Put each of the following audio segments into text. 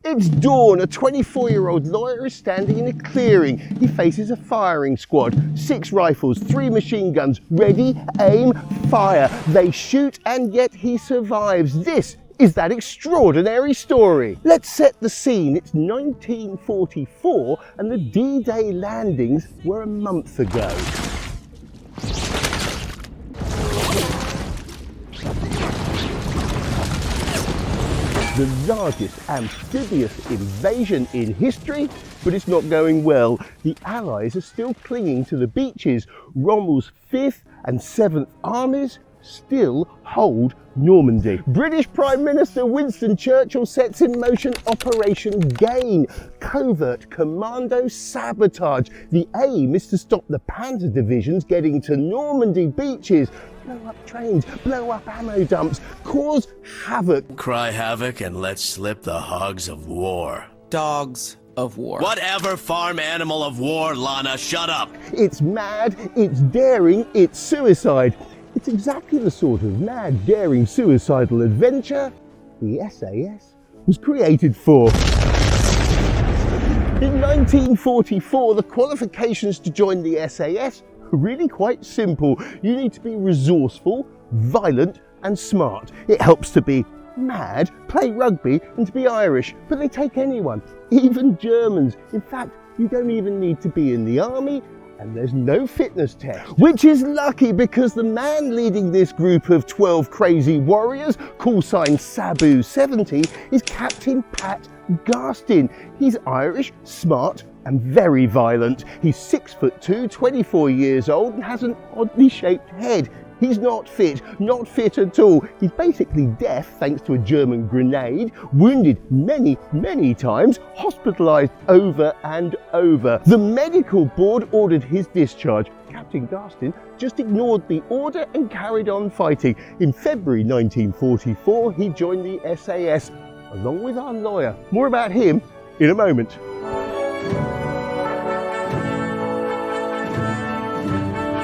It's dawn. A 24-year-old lawyer is standing in a clearing. He faces a firing squad. 6 rifles, 3 machine guns. Ready, aim, fire. They shoot and yet he survives. This is that extraordinary story. Let's set the scene. It's 1944 and the D-Day landings were a month ago. The largest amphibious invasion in history, but it's not going well. The Allies are still clinging to the beaches. Rommel's 5th and 7th armies still hold Normandy. British Prime Minister Winston Churchill sets in motion Operation Gain, covert commando sabotage. The aim is to stop the panzer divisions getting to Normandy beaches, blow up trains, blow up ammo dumps, cause havoc. Cry havoc and let slip the hogs of war. Dogs of war. Whatever farm animal of war, Lana, shut up. It's mad, it's daring, it's suicide. It's exactly the sort of mad, daring, suicidal adventure the SAS was created for. In 1944, the qualifications to join the SAS are really quite simple. You need to be resourceful, violent and smart. It helps to be mad, play rugby and to be Irish, but they take anyone, even Germans. In fact, you don't even need to be in the army, and there's no fitness test. Which is lucky because the man leading this group of 12 crazy warriors, call sign Sabu 70, is Captain Pat Garstin. He's Irish, smart and very violent. He's 6'2", 24 years old and has an oddly shaped head. He's not fit at all. He's basically deaf thanks to a German grenade, wounded many, many times, hospitalised over and over. The medical board ordered his discharge. Captain Garstin just ignored the order and carried on fighting. In February 1944, he joined the SAS, along with our lawyer. More about him in a moment.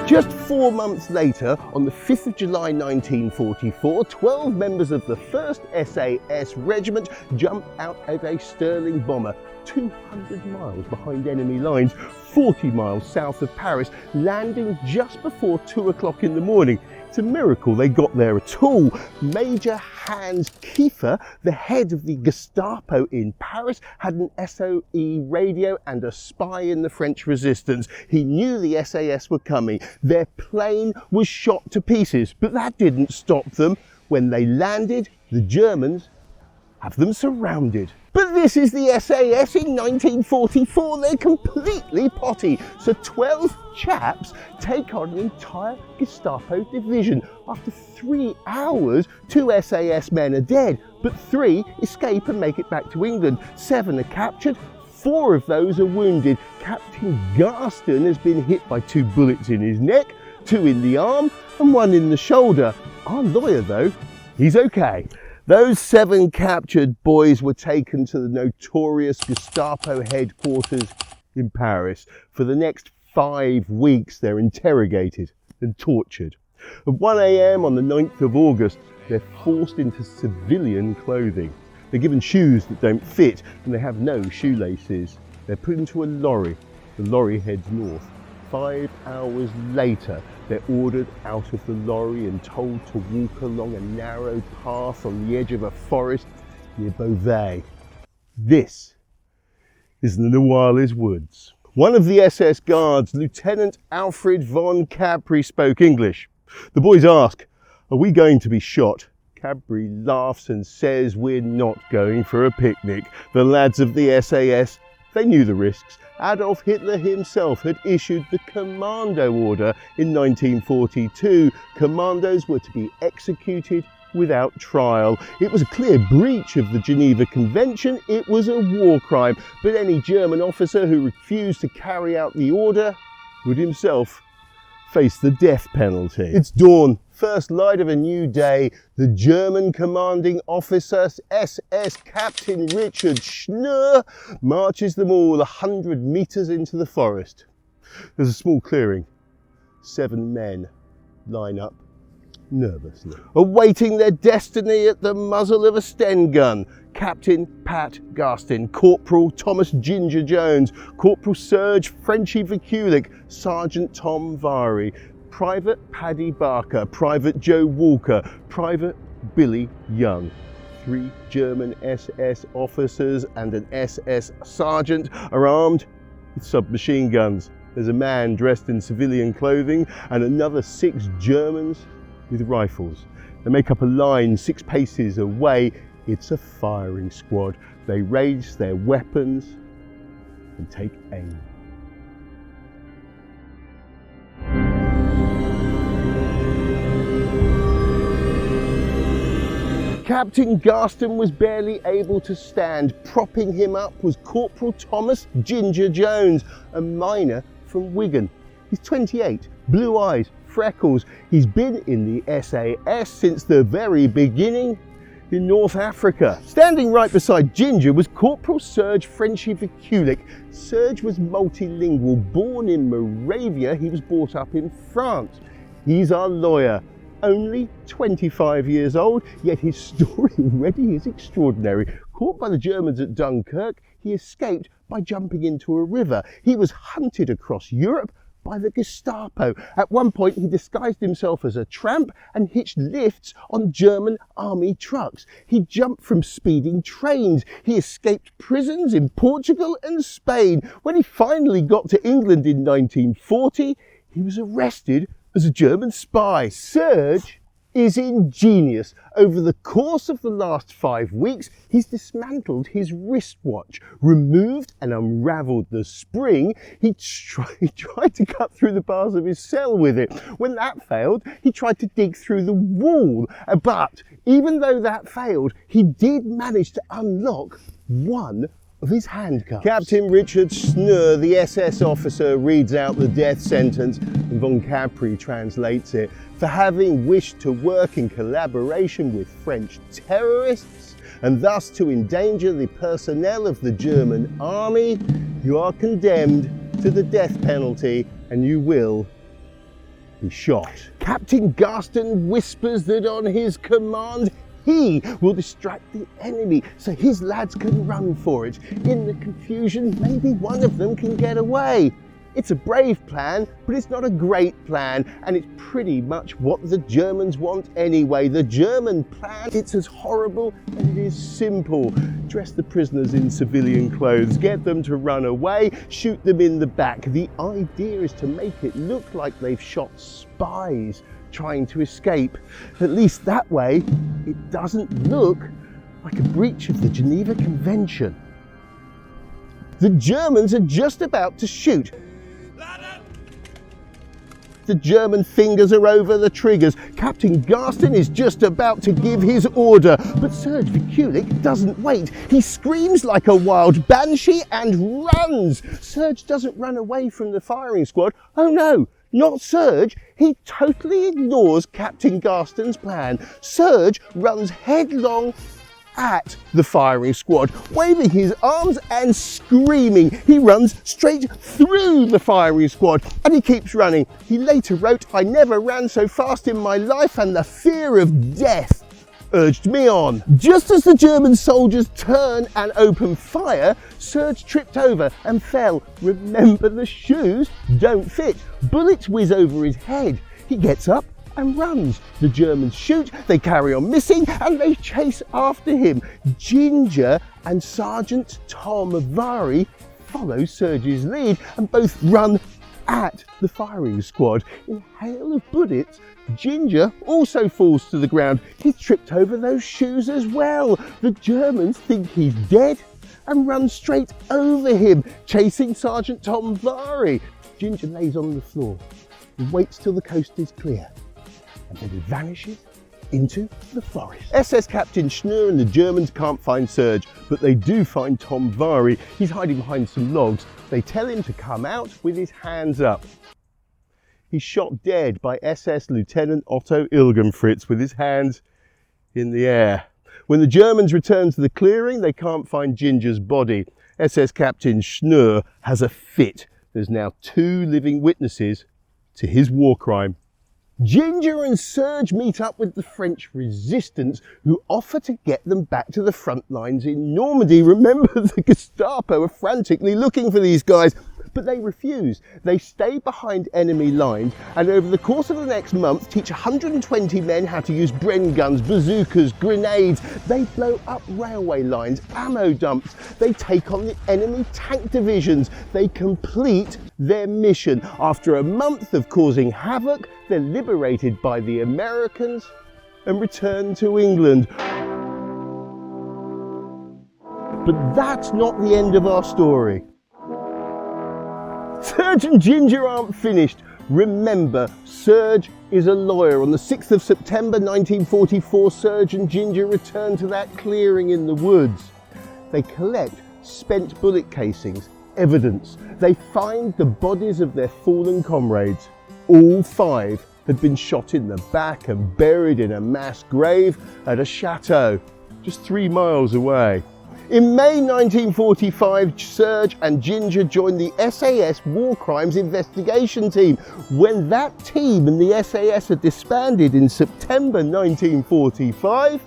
Just 4 months later, on the 5th of July 1944, 12 members of the 1st SAS Regiment jumped out of a Sterling bomber 200 miles behind enemy lines, 40 miles south of Paris, landing just before 2 o'clock in the morning. It's a miracle they got there at all. Major Hans Kiefer, the head of the Gestapo in Paris, had an SOE radio and a spy in the French resistance. He knew the SAS were coming. Their plane was shot to pieces, but that didn't stop them. When they landed, the Germans have them surrounded. But this is the SAS in 1944, they're completely potty. So 12 chaps take on an entire Gestapo division. After 3 hours, 2 SAS men are dead, but 3 escape and make it back to England. 7 are captured, 4 of those are wounded. Captain Garstin has been hit by 2 bullets in his neck, 2 in the arm and 1 in the shoulder. Our lawyer though, he's okay. Those 7 captured boys were taken to the notorious Gestapo headquarters in Paris. For the next 5 weeks, they're interrogated and tortured. At 1 a.m. on the 9th of August, they're forced into civilian clothing. They're given shoes that don't fit and they have no shoelaces. They're put into a lorry. The lorry heads north. 5 hours later, they're ordered out of the lorry and told to walk along a narrow path on the edge of a forest near Beauvais. This is the Noailles Woods. One of the SS guards, Lieutenant Alfred von Cadbury, spoke English. The boys ask, "Are we going to be shot?" Cadbury laughs and says, "We're not going for a picnic." The lads of the SAS, they knew the risks. Adolf Hitler himself had issued the Commando order in 1942. Commandos were to be executed without trial. It was a clear breach of the Geneva Convention. It was a war crime, but any German officer who refused to carry out the order would himself face the death penalty. It's dawn, first light of a new day. The German commanding officer, SS Captain Richard Schnur, marches them all 100 meters into the forest. There's a small clearing. 7 men line up nervously, awaiting their destiny at the muzzle of a Sten gun. Captain Pat Garstin, Corporal Thomas Ginger Jones, Corporal Serge Frenchy Vaculik, Sergeant Tom Vary, Private Paddy Barker, Private Joe Walker, Private Billy Young. 3 German SS officers and an SS sergeant are armed with submachine guns. There's a man dressed in civilian clothing and another 6 Germans with rifles. They make up a line 6 paces away. It's a firing squad. They raise their weapons and take aim. Captain Garstin was barely able to stand. Propping him up was Corporal Thomas Ginger Jones, a miner from Wigan. He's 28, blue eyes, freckles. He's been in the SAS since the very beginning in North Africa. Standing right beside Ginger was Corporal Serge Frenchy Vaculik. Serge was multilingual. Born in Moravia, he was brought up in France. He's our lawyer. Only 25 years old, yet his story already is extraordinary. Caught by the Germans at Dunkirk, he escaped by jumping into a river. He was hunted across Europe by the Gestapo. At one point, he disguised himself as a tramp and hitched lifts on German army trucks. He jumped from speeding trains. He escaped prisons in Portugal and Spain. When he finally got to England in 1940, he was arrested as a German spy. Serge is ingenious. Over the course of the last 5 weeks, he's dismantled his wristwatch, removed and unravelled the spring. He tried to cut through the bars of his cell with it. When that failed, he tried to dig through the wall. But even though that failed, he did manage to unlock one of his handcuffs. Captain Richard Schnur, the SS officer, reads out the death sentence, and von Capri translates it. For having wished to work in collaboration with French terrorists and thus to endanger the personnel of the German army, you are condemned to the death penalty and you will be shot. Captain Garstin whispers that on his command, he will distract the enemy so his lads can run for it. In the confusion, maybe one of them can get away. It's a brave plan, but it's not a great plan, and it's pretty much what the Germans want anyway. The German plan, it's as horrible as it is simple. Dress the prisoners in civilian clothes, get them to run away, shoot them in the back. The idea is to make it look like they've shot spies trying to escape. At least that way, it doesn't look like a breach of the Geneva Convention. The Germans are just about to shoot. The German fingers are over the triggers. Captain Garstin is just about to give his order, but Serge Vaculik doesn't wait. He screams like a wild banshee and runs. Serge doesn't run away from the firing squad. Oh no, not Serge. He totally ignores Captain Garstin's plan. Serge runs headlong at the firing squad, waving his arms and screaming. He runs straight through the firing squad and he keeps running. He later wrote, "I never ran so fast in my life and the fear of death urged me on." Just as the German soldiers turn and open fire, Serge tripped over and fell. Remember, the shoes don't fit. Bullets whiz over his head. He gets up and runs. The Germans shoot, they carry on missing, and they chase after him. Ginger and Sergeant Tom Vary follow Serge's lead and both run at the firing squad. In a hail of bullets, Ginger also falls to the ground. He's tripped over those shoes as well. The Germans think he's dead and run straight over him, chasing Sergeant Tom Vary. Ginger lays on the floor and waits till the coast is clear, and then he vanishes into the forest. SS Captain Schnur and the Germans can't find Serge, but they do find Tom Vary. He's hiding behind some logs. They tell him to come out with his hands up. He's shot dead by SS Lieutenant Otto Ilgenfritz with his hands in the air. When the Germans return to the clearing, they can't find Ginger's body. SS Captain Schnur has a fit. There's now 2 living witnesses to his war crime. Ginger and Serge meet up with the French resistance, who offer to get them back to the front lines in Normandy. Remember, the Gestapo are frantically looking for these guys, but they refuse. They stay behind enemy lines and over the course of the next month teach 120 men how to use Bren guns, bazookas, grenades. They blow up railway lines, ammo dumps. They take on the enemy tank divisions. They complete their mission. After a month of causing havoc, they're liberated by the Americans and return to England. But that's not the end of our story. Serge and Ginger aren't finished. Remember, Serge is a lawyer. On the 6th of September 1944, Serge and Ginger return to that clearing in the woods. They collect spent bullet casings, evidence. They find the bodies of their fallen comrades. All 5 had been shot in the back and buried in a mass grave at a chateau just 3 miles away. In May 1945, Serge and Ginger joined the SAS War Crimes Investigation Team. When that team and the SAS are disbanded in September 1945,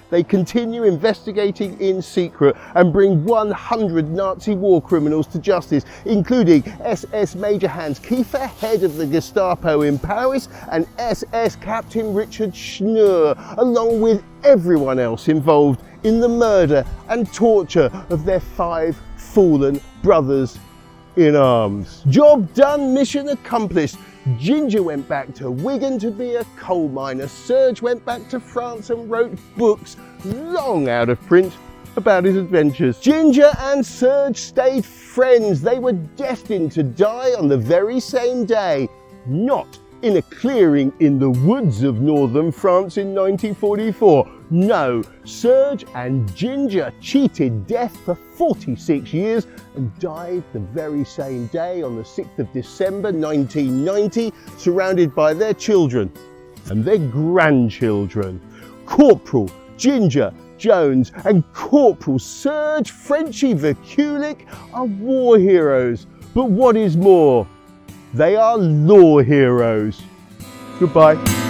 they continue investigating in secret and bring 100 Nazi war criminals to justice, including SS Major Hans Kiefer, head of the Gestapo in Paris, and SS Captain Richard Schnur, along with everyone else involved in the murder and torture of their 5 fallen brothers in arms. Job done, mission accomplished. Ginger went back to Wigan to be a coal miner. Serge went back to France and wrote books, long out of print, about his adventures. Ginger and Serge stayed friends. They were destined to die on the very same day, not in a clearing in the woods of northern France in 1944. No, Serge and Ginger cheated death for 46 years and died the very same day on the 6th of December 1990, surrounded by their children and their grandchildren. Corporal Ginger Jones and Corporal Serge Frenchy Vaculik are war heroes, but what is more, they are law heroes. Goodbye.